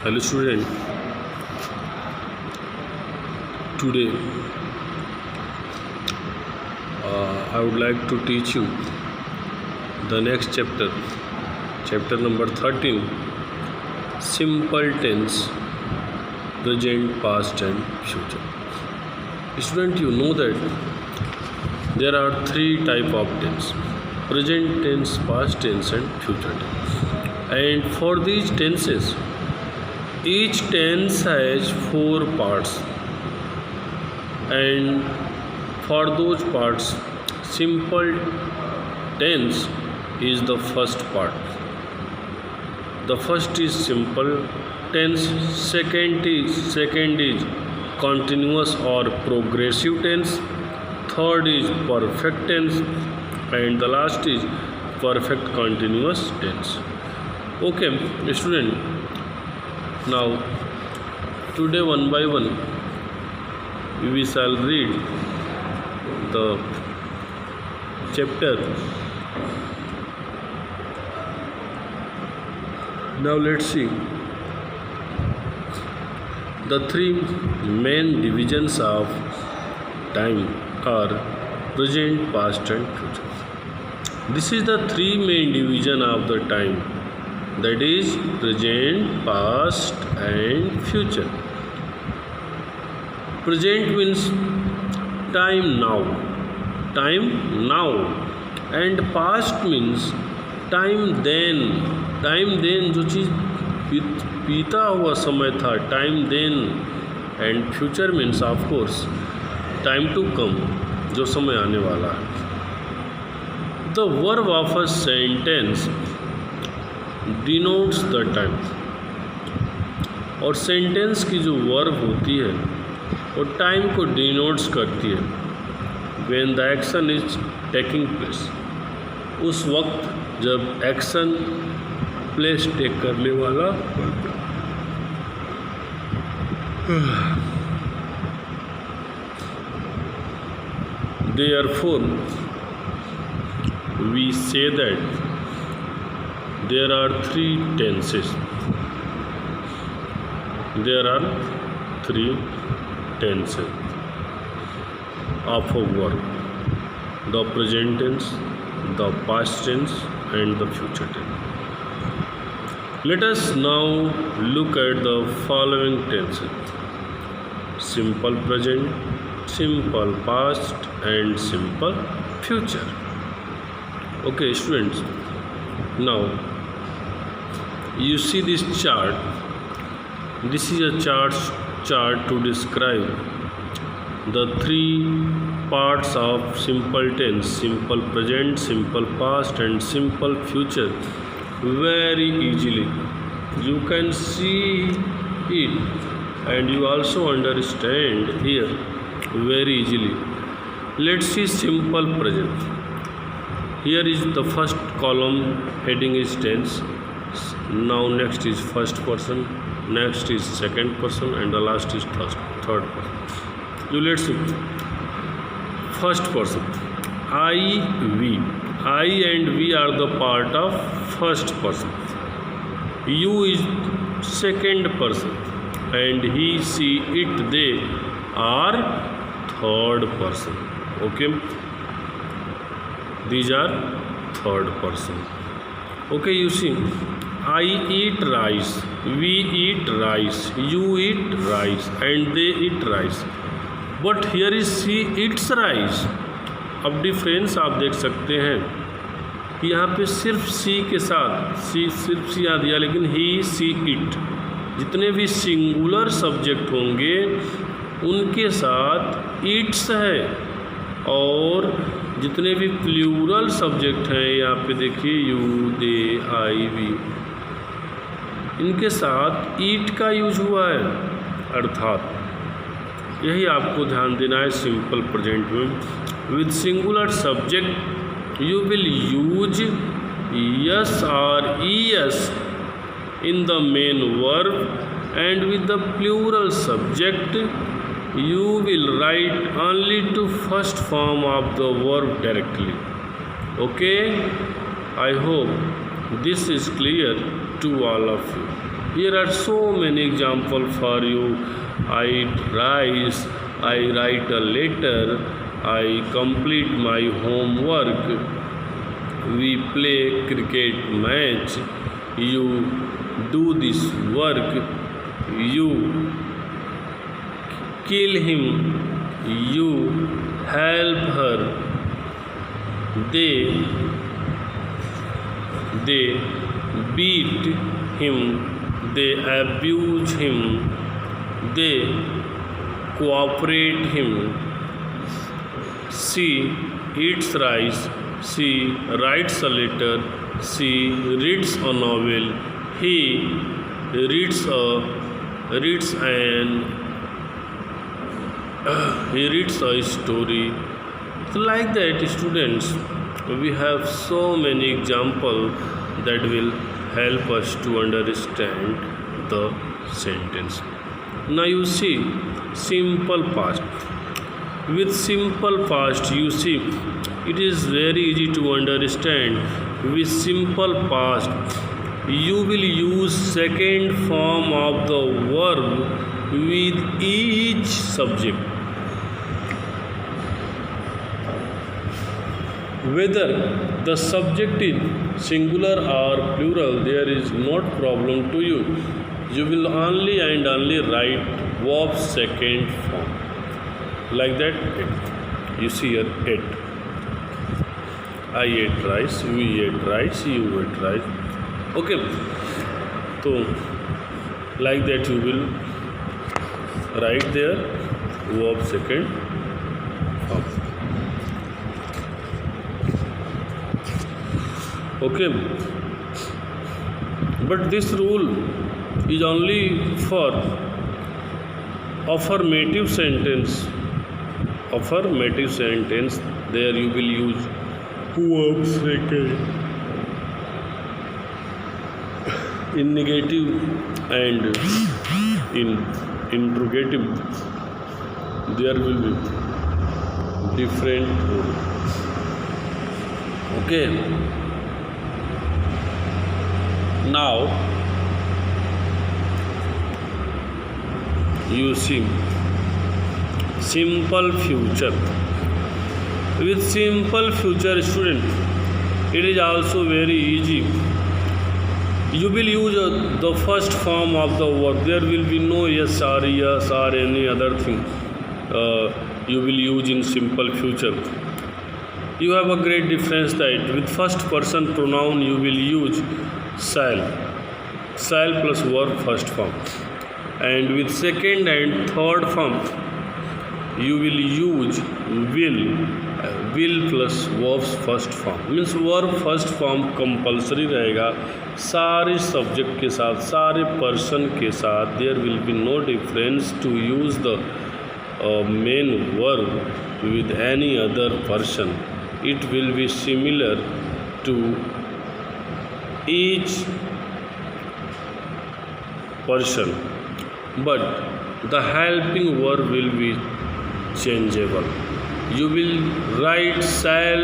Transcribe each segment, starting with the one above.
Hello student, today I would like to teach you the next chapter number 13, simple tense, present, past and future. Student, you know that there are three type of tense: present tense, past tense and future tense. And for these tenses, each tense has four parts, and for those parts, simple tense is the first part. The first is simple tense, second is continuous or progressive tense, third is perfect tense, and the last is perfect continuous tense. Okay, student, now today one by one we shall read the chapter. Now let's see the three main divisions of time are present, past and future. This is the three main division of the time, that is present, past and future. Present means time now, and past means time then जो चीज़ बीता हुआ समय था, time then, and future means of course time to come, जो समय आने वाला है. The verb of a sentence denotes the time, और सेंटेंस की जो वर्ब होती है वो टाइम को डिनोट्स करती है. When the action is taking place, उस वक्त जब एक्शन प्लेस टेक करने वाला Therefore, we say that there are three tenses. There are three tenses of a verb: the present tense, the past tense, and the future tense. Let us now look at the following tenses: simple present, simple past, and simple future. Okay, students, now you see this chart. This is a chart to describe the three parts of simple tense: simple present, simple past and simple future. Very easily you can see it, and you also understand here very easily. Let's see simple present. Here is the first column, heading is tense. Now next is first person, next is second person, and the last is third person. You let's see first person. I and we are the part of first person. You is second person, and he, she, it, they are third person. Okay, these are third person. Okay, you see, I eat rice, we eat rice, you eat rice, and they eat rice. But here is she eats rice. अब difference आप देख सकते हैं कि यहाँ पे सिर्फ सी के साथ सिर्फ सी आ दिया, लेकिन ही, सी, इट, जितने भी सिंगुलर सब्जेक्ट होंगे उनके साथ इट्स है, और जितने भी प्लूरल सब्जेक्ट हैं यहाँ पे देखिए यू, दे, आई, वी, इनके साथ ईट का यूज हुआ है. अर्थात यही आपको ध्यान देना है सिंपल प्रेजेंट में. With singular subject you will use S और ES in the main verb, and with the plural subject you will write only to first form of the verb directly. Okay, I hope this is clear to all of you. Here are so many examples for you. I eat rice, I write a letter, I complete my homework, we play cricket match, you do this work, you kill him, you help her, they beat him, they abuse him, they cooperate him. She eats rice, she writes a letter, she reads a novel, he reads a story. So like that, students, we have so many examples that will help us to understand the sentence. Now you see simple past. With simple past, you see it is very easy to understand. With simple past, you will use second form of the verb with each subject. Whether the subject is singular or plural, there is not problem to you. You will only and only write verb second form. Like that, ate. You see here, ate. I ate rice, we ate rice, you ate rice. Okay. So, like that you will write there verb second form. Okay, but this rule is only for affirmative sentence. Affirmative sentence, there you will use verb second. In negative and in interrogative, there will be different rule. Okay. Now you see simple future. With simple future, student, it is also very easy. You will use the first form of the verb. There will be no yes or any other thing you will use in simple future. You have a great difference that with first person pronoun you will use shall plus verb first form, and with second and third form you will use will plus verb first form. Means verb first form compulsory रहेगा सारे subject के साथ, सारे person के साथ. There will be no difference to use the main verb with any other person. It will be similar to each person, but the helping verb will be changeable. You will write shall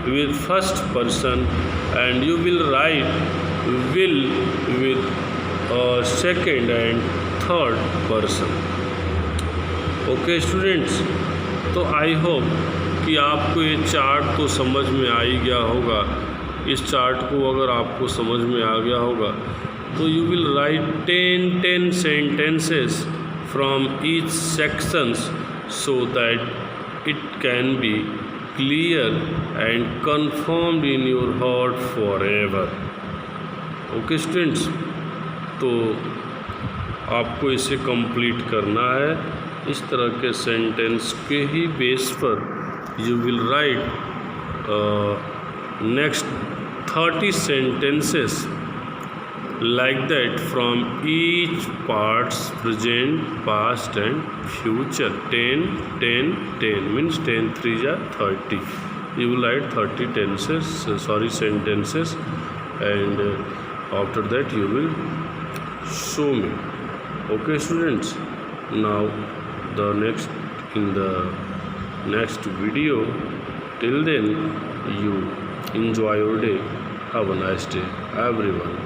with first person and you will write will with second and third person. Okay students, तो I hope कि आपको ये chart तो समझ में आ ही गया होगा. इस चार्ट को अगर आपको समझ में आ गया होगा तो you will write 10 sentences from each sections so that it can be clear and confirmed in your heart forever. Okay students, तो आपको इसे कंप्लीट करना है. इस तरह के सेंटेंस के ही बेस पर you will write next 30 sentences like that from each parts present, past and future. 10 means 10 3s are 30. You will write 30 sentences and after that you will show me. Okay students, now in the next video. Till then, you enjoy your day. Have a nice day, everyone.